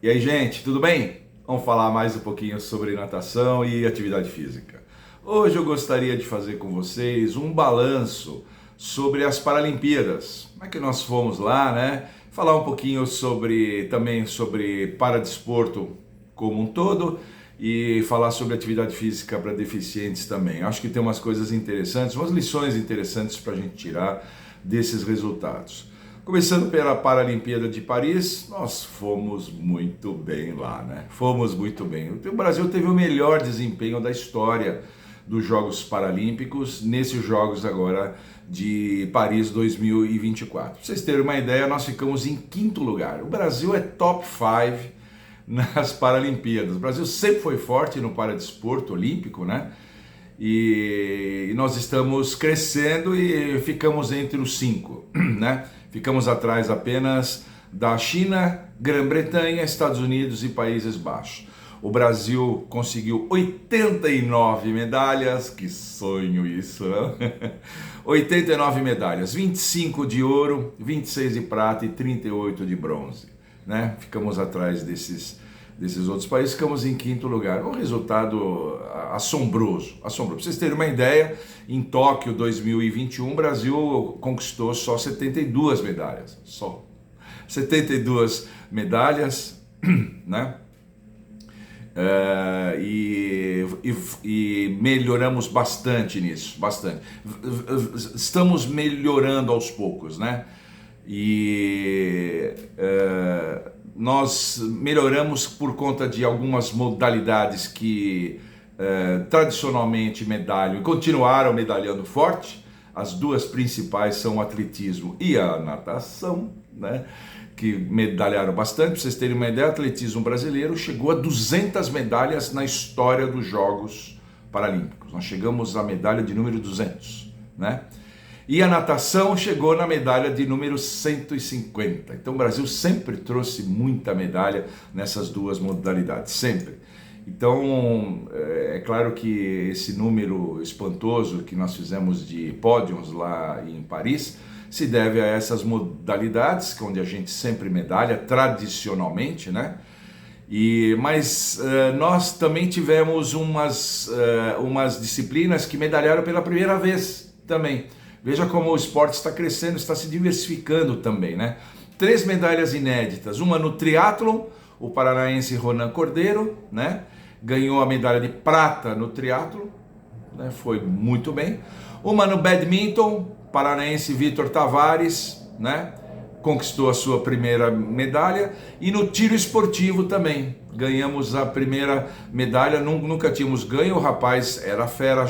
E aí, gente, tudo bem? Vamos falar mais um pouquinho sobre natação e atividade física. Hoje eu gostaria de fazer com vocês um balanço sobre as Paralimpíadas. Como é que nós fomos lá, né? Falar um pouquinho também sobre paradesporto como um todo e falar sobre atividade física para deficientes também. Acho que tem umas coisas interessantes, umas lições interessantes para a gente tirar desses resultados. Começando pela Paralimpíada de Paris, nós fomos muito bem lá, né? Fomos muito bem. O Brasil teve o melhor desempenho da história dos Jogos Paralímpicos nesses Jogos agora de Paris 2024. Para vocês terem uma ideia, nós ficamos em quinto lugar. O Brasil é top 5 nas Paralimpíadas. O Brasil sempre foi forte no paradesporto olímpico, né? E nós estamos crescendo e ficamos entre os 5, né? Ficamos atrás apenas da China, Grã-Bretanha, Estados Unidos e Países Baixos. O Brasil conseguiu 89 medalhas, que sonho isso, né? 89 medalhas, 25 de ouro, 26 de prata e 38 de bronze, né? Ficamos atrás desses outros países, ficamos em quinto lugar. Um resultado assombroso. Para vocês terem uma ideia, em Tóquio 2021, o Brasil conquistou só 72 medalhas. Só 72 medalhas, né? E melhoramos bastante nisso, bastante. Estamos melhorando aos poucos, né? Nós melhoramos por conta de algumas modalidades que tradicionalmente medalham e continuaram medalhando forte. As duas principais são o atletismo e a natação, né? Que medalharam bastante. Para vocês terem uma ideia, o atletismo brasileiro chegou a 200 medalhas na história dos Jogos Paralímpicos. Nós chegamos à medalha de número 200, né? E a natação chegou na medalha de número 150. Então o Brasil sempre trouxe muita medalha nessas duas modalidades, sempre. Então é claro que esse número espantoso que nós fizemos de pódios lá em Paris se deve a essas modalidades, onde a gente sempre medalha, tradicionalmente, né? Mas nós também tivemos umas disciplinas que medalharam pela primeira vez também. Veja como o esporte está crescendo, está se diversificando também, né? 3 medalhas inéditas, uma no triatlon, o paranaense Ronan Cordeiro, né? Ganhou a medalha de prata no triatlon, né? Foi muito bem. Uma no badminton, paranaense Vitor Tavares, né? Conquistou a sua primeira medalha. E no tiro esportivo também, ganhamos a primeira medalha, nunca tínhamos ganho, o rapaz era fera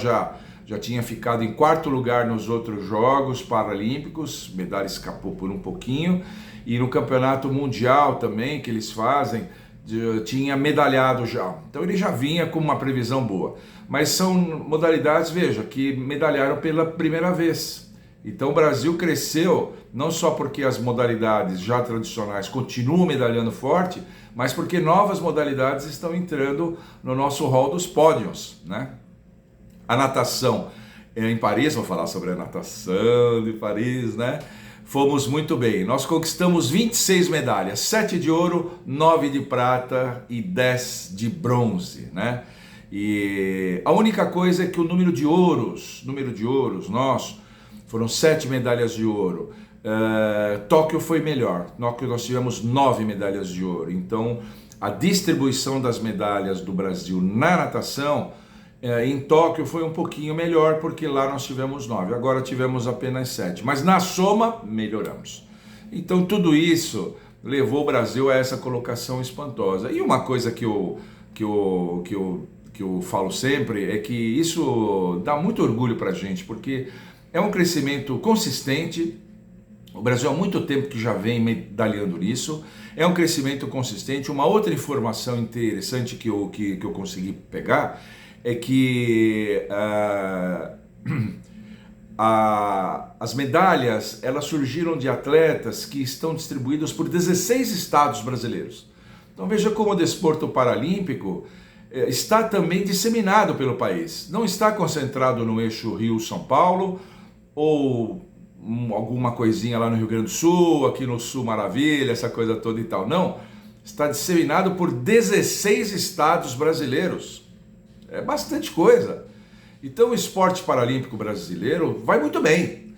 já tinha ficado em quarto lugar nos outros Jogos Paralímpicos, medalha escapou por um pouquinho, e no campeonato mundial também, que eles fazem, tinha medalhado já. Então ele já vinha com uma previsão boa. Mas são modalidades, veja, que medalharam pela primeira vez. Então o Brasil cresceu, não só porque as modalidades já tradicionais continuam medalhando forte, mas porque novas modalidades estão entrando no nosso hall dos pódios, né? A natação em Paris, vou falar sobre a natação de Paris, né? Fomos muito bem, nós conquistamos 26 medalhas, 7 de ouro, 9 de prata e 10 de bronze, né? E a única coisa é que o número de ouros nosso, foram 7 medalhas de ouro. Tóquio foi melhor, Tóquio nós tivemos 9 medalhas de ouro, então a distribuição das medalhas do Brasil na natação em Tóquio foi um pouquinho melhor, porque lá nós tivemos 9, agora tivemos apenas 7, mas na soma melhoramos. Então tudo isso levou o Brasil a essa colocação espantosa. E uma coisa que eu falo sempre é que isso dá muito orgulho para a gente, porque é um crescimento consistente. O Brasil há muito tempo que já vem medalhando nisso, é um crescimento consistente. Uma outra informação interessante que eu consegui pegar é que as medalhas elas surgiram de atletas que estão distribuídos por 16 estados brasileiros. Então veja como o desporto paralímpico está também disseminado pelo país. Não está concentrado no eixo Rio-São Paulo ou alguma coisinha lá no Rio Grande do Sul, aqui no Sul Maravilha, essa coisa toda e tal. Não. está disseminado por 16 estados brasileiros. É bastante coisa. Então o esporte paralímpico brasileiro vai muito bem.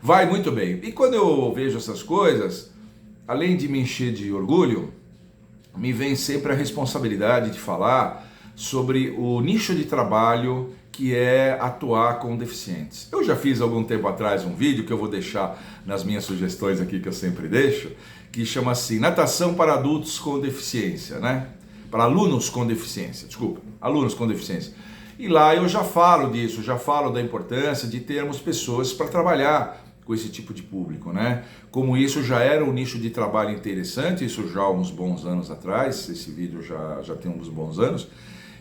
Vai muito bem. E quando eu vejo essas coisas, além de me encher de orgulho, me vem sempre a responsabilidade de falar sobre o nicho de trabalho que é atuar com deficientes. Eu já fiz algum tempo atrás um vídeo que eu vou deixar nas minhas sugestões aqui, que eu sempre deixo, que chama assim, natação para adultos com deficiência, né? Para alunos com deficiência, desculpa, alunos com deficiência. E lá eu já falo disso, já falo da importância de termos pessoas para trabalhar com esse tipo de público, né? Como isso já era um nicho de trabalho interessante, isso já há uns bons anos atrás, esse vídeo já tem uns bons anos,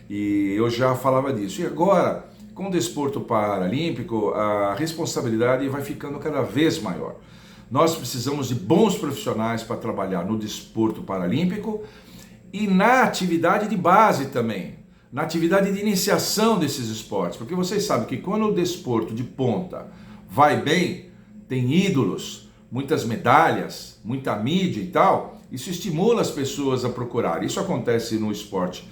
e eu já falava disso. E agora, com o desporto paralímpico, a responsabilidade vai ficando cada vez maior. Nós precisamos de bons profissionais para trabalhar no desporto paralímpico e na atividade de base também, na atividade de iniciação desses esportes, porque vocês sabem que quando o desporto de ponta vai bem, tem ídolos, muitas medalhas, muita mídia e tal, isso estimula as pessoas a procurar. Isso acontece no esporte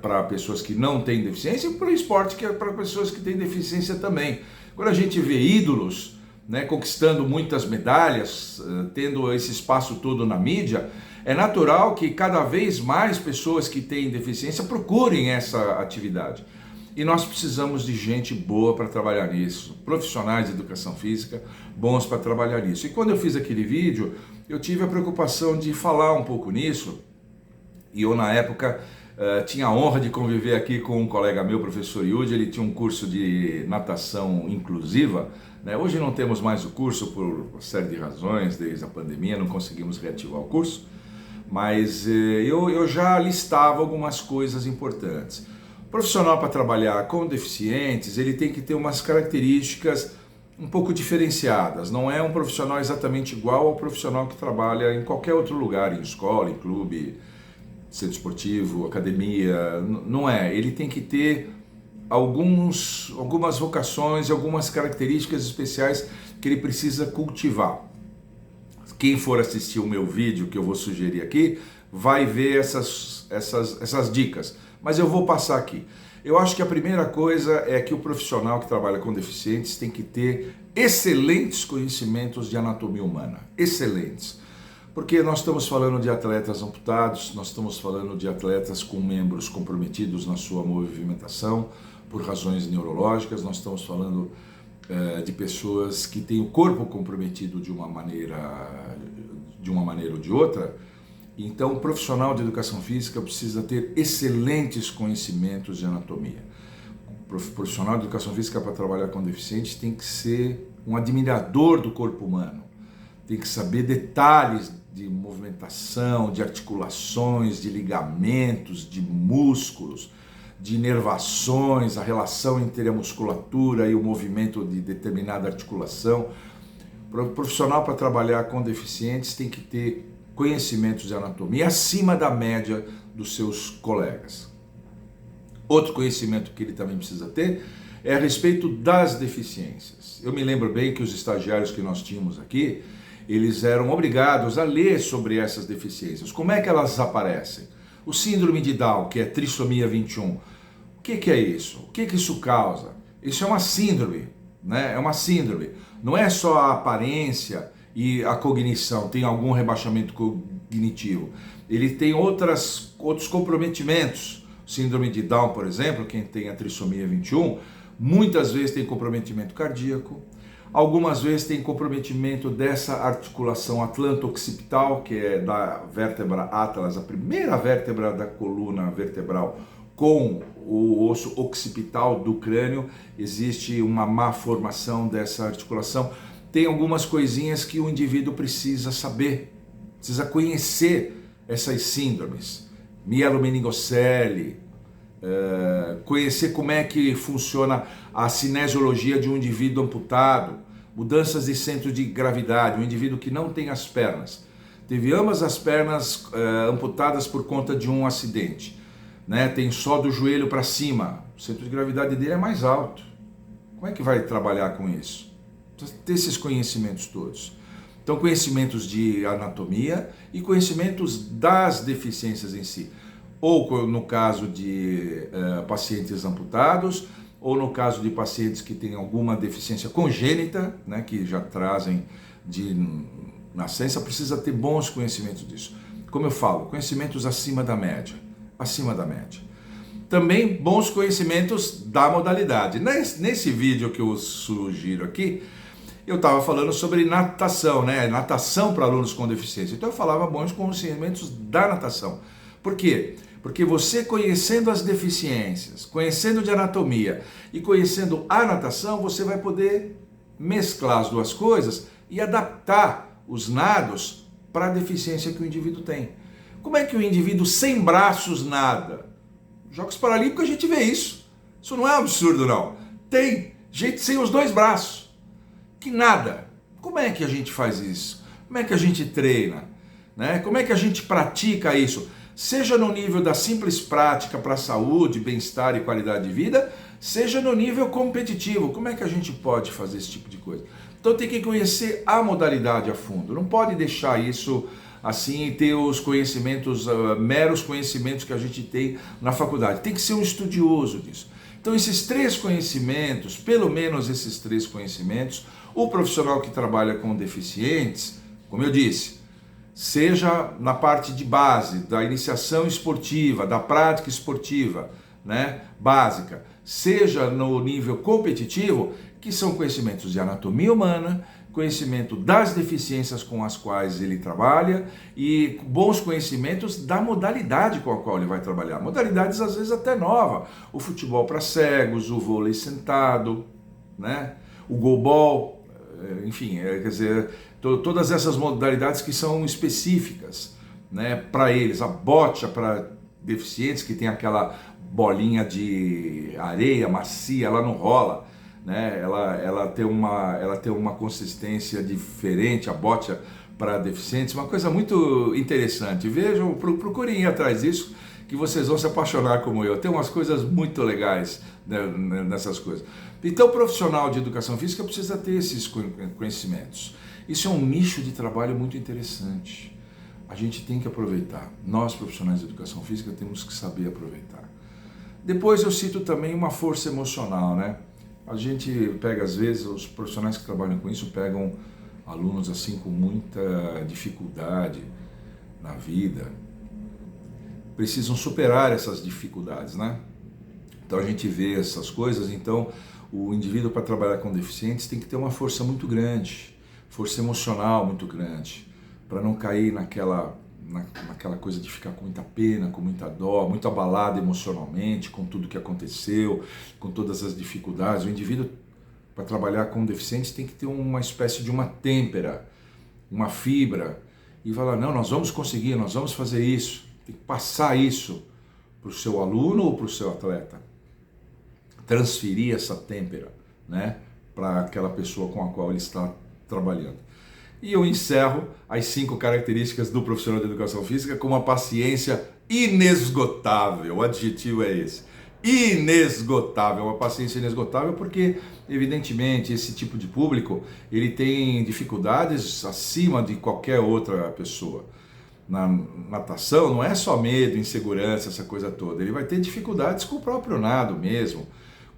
para pessoas que não têm deficiência e para o esporte que é para pessoas que têm deficiência também. Quando a gente vê ídolos, né, conquistando muitas medalhas, tendo esse espaço todo na mídia, é natural que cada vez mais pessoas que têm deficiência procurem essa atividade. E nós precisamos de gente boa para trabalhar nisso, profissionais de educação física bons para trabalhar nisso. E quando eu fiz aquele vídeo, eu tive a preocupação de falar um pouco nisso, e eu na época tinha a honra de conviver aqui com um colega meu, professor Yudi. Ele tinha um curso de natação inclusiva, né? Hoje não temos mais o curso por uma série de razões, desde a pandemia não conseguimos reativar o curso, mas eu já listava algumas coisas importantes. O profissional para trabalhar com deficientes, ele tem que ter umas características um pouco diferenciadas, não é um profissional exatamente igual ao profissional que trabalha em qualquer outro lugar, em escola, em clube, centro esportivo, academia, não é. Ele tem que ter algumas vocações e algumas características especiais que ele precisa cultivar. Quem for assistir o meu vídeo que eu vou sugerir aqui, vai ver essas dicas, mas eu vou passar aqui. Eu acho que a primeira coisa é que o profissional que trabalha com deficientes tem que ter excelentes conhecimentos de anatomia humana, excelentes. Porque nós estamos falando de atletas amputados, nós estamos falando de atletas com membros comprometidos na sua movimentação por razões neurológicas, nós estamos falando de pessoas que têm o corpo comprometido de uma maneira ou de outra. Então, o profissional de educação física precisa ter excelentes conhecimentos de anatomia. O profissional de educação física para trabalhar com deficientes tem que ser um admirador do corpo humano, tem que saber detalhes de movimentação, de articulações, de ligamentos, de músculos, de inervações, a relação entre a musculatura e o movimento de determinada articulação. O profissional para trabalhar com deficientes tem que ter conhecimentos de anatomia acima da média dos seus colegas. Outro conhecimento que ele também precisa ter é a respeito das deficiências. Eu me lembro bem que os estagiários que nós tínhamos aqui, eles eram obrigados a ler sobre essas deficiências. Como é que elas aparecem? O síndrome de Down, que é trissomia 21. O que é isso? O que isso causa? Isso é uma síndrome, né? É uma síndrome. Não é só a aparência e a cognição, tem algum rebaixamento cognitivo. Ele tem outros comprometimentos. Síndrome de Down, por exemplo, quem tem a trissomia 21, muitas vezes tem comprometimento cardíaco, algumas vezes tem comprometimento dessa articulação atlanto-occipital, que é da vértebra atlas, a primeira vértebra da coluna vertebral, com o osso occipital do crânio. Existe uma má formação dessa articulação. Tem algumas coisinhas que o indivíduo precisa saber, precisa conhecer essas síndromes. Mielomeningocele, conhecer como é que funciona a cinesiologia de um indivíduo amputado, mudanças de centro de gravidade, um indivíduo que não tem as pernas, teve ambas as pernas amputadas por conta de um acidente, né? Tem só do joelho para cima, o centro de gravidade dele é mais alto. Como é que vai trabalhar com isso? Precisa ter esses conhecimentos todos. Então, conhecimentos de anatomia e conhecimentos das deficiências em si. Ou no caso de pacientes amputados, ou no caso de pacientes que têm alguma deficiência congênita, né, que já trazem de nascença, precisa ter bons conhecimentos disso. Como eu falo, conhecimentos acima da média. Acima da média. Também bons conhecimentos da modalidade. Nesse vídeo que eu sugiro aqui, eu estava falando sobre natação, né? Natação para alunos com deficiência. Então eu falava bons conhecimentos da natação. Por quê? Porque você conhecendo as deficiências, conhecendo de anatomia e conhecendo a natação, você vai poder mesclar as duas coisas e adaptar os nados para a deficiência que o indivíduo tem. Como é que o indivíduo sem braços nada? Jogos Paralímpicos a gente vê isso. Isso não é um absurdo, não. Tem gente sem os dois braços, que nada. Como é que a gente faz isso? Como é que a gente treina? Né? Como é que a gente pratica isso? Seja no nível da simples prática para saúde, bem-estar e qualidade de vida, seja no nível competitivo. Como é que a gente pode fazer esse tipo de coisa? Então tem que conhecer a modalidade a fundo. Não pode deixar isso assim, ter os conhecimentos, meros conhecimentos que a gente tem na faculdade. Tem que ser um estudioso disso. Então esses três conhecimentos, pelo menos esses três conhecimentos, o profissional que trabalha com deficientes, como eu disse, seja na parte de base, da iniciação esportiva, da prática esportiva, né, básica, seja no nível competitivo, que são conhecimentos de anatomia humana, conhecimento das deficiências com as quais ele trabalha e bons conhecimentos da modalidade com a qual ele vai trabalhar. Modalidades às vezes até nova, o futebol para cegos, o vôlei sentado, né, o goalball, enfim, quer dizer, todas essas modalidades que são específicas, né, para eles. A bocha para deficientes, que tem aquela bolinha de areia macia, ela não rola, né? Ela tem uma consistência diferente, a bocha para deficientes, uma coisa muito interessante. Vejam, procurem ir atrás disso, que vocês vão se apaixonar como eu. Tem umas coisas muito legais, né, nessas coisas. Então, o profissional de educação física precisa ter esses conhecimentos. Isso é um nicho de trabalho muito interessante. A gente tem que aproveitar. Nós, profissionais de educação física, temos que saber aproveitar. Depois eu cito também uma força emocional, né? A gente pega, às vezes, os profissionais que trabalham com isso pegam alunos assim com muita dificuldade na vida, precisam superar essas dificuldades, né? Então a gente vê essas coisas, então o indivíduo para trabalhar com deficientes tem que ter uma força muito grande, força emocional muito grande, para não cair naquela coisa de ficar com muita pena, com muita dó, muito abalado emocionalmente com tudo que aconteceu, com todas as dificuldades. O indivíduo, para trabalhar com deficientes, tem que ter uma espécie de uma têmpera, uma fibra, e falar, não, nós vamos conseguir, nós vamos fazer isso. Tem que passar isso para o seu aluno ou para o seu atleta. Transferir essa têmpera, né, para aquela pessoa com a qual ele está trabalhando. E eu encerro as 5 características do profissional de educação física com uma paciência inesgotável. O adjetivo é esse. Inesgotável, uma paciência inesgotável, porque, evidentemente, esse tipo de público, ele tem dificuldades acima de qualquer outra pessoa. Na natação não é só medo, insegurança, essa coisa toda. Ele vai ter dificuldades com o próprio nado mesmo,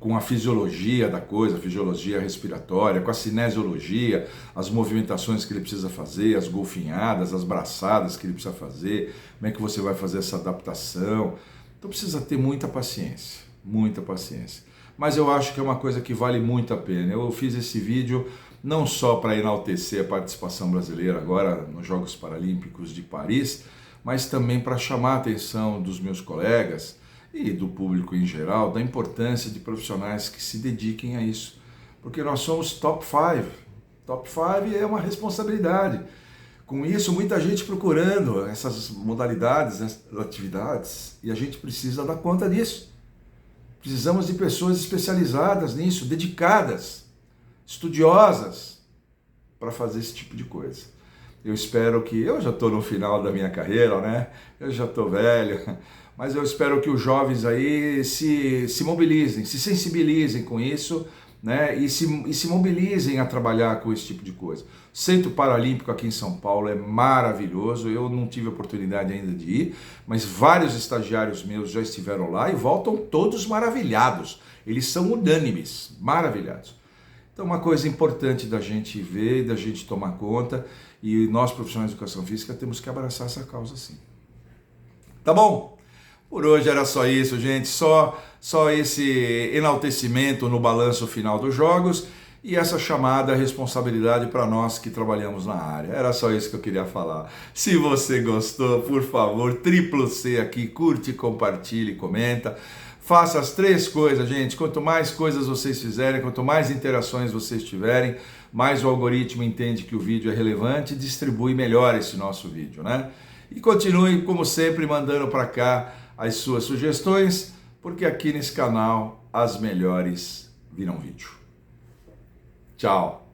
com a fisiologia da coisa, a fisiologia respiratória, com a cinesiologia, as movimentações que ele precisa fazer, as golfinhadas, as braçadas que ele precisa fazer, como é que você vai fazer essa adaptação. Então precisa ter muita paciência, muita paciência. Mas eu acho que é uma coisa que vale muito a pena. Eu fiz esse vídeo não só para enaltecer a participação brasileira agora nos Jogos Paralímpicos de Paris, mas também para chamar a atenção dos meus colegas e do público em geral, da importância de profissionais que se dediquem a isso. Porque nós somos top 5. Top 5 é uma responsabilidade. Com isso, muita gente procurando essas modalidades, essas atividades, e a gente precisa dar conta disso. Precisamos de pessoas especializadas nisso, dedicadas, estudiosas, para fazer esse tipo de coisa. Eu espero que... Eu já estou no final da minha carreira, né? Eu já estou velho, mas eu espero que os jovens aí se mobilizem, se sensibilizem com isso, né? E se mobilizem a trabalhar com esse tipo de coisa. O Centro Paralímpico aqui em São Paulo é maravilhoso, eu não tive a oportunidade ainda de ir, mas vários estagiários meus já estiveram lá e voltam todos maravilhados. Eles são unânimes, maravilhados. Então, uma coisa importante da gente ver, da gente tomar conta, e nós, profissionais de educação física, temos que abraçar essa causa sim. Tá bom? Por hoje era só isso, gente. Só esse enaltecimento no balanço final dos jogos e essa chamada responsabilidade para nós que trabalhamos na área. Era só isso que eu queria falar. Se você gostou, por favor, triplo C aqui, curte, compartilhe, comenta. Faça as 3 coisas, gente. Quanto mais coisas vocês fizerem, quanto mais interações vocês tiverem, mais o algoritmo entende que o vídeo é relevante e distribui melhor esse nosso vídeo, né? E continue, como sempre, mandando para cá as suas sugestões, porque aqui nesse canal as melhores viram vídeo. Tchau!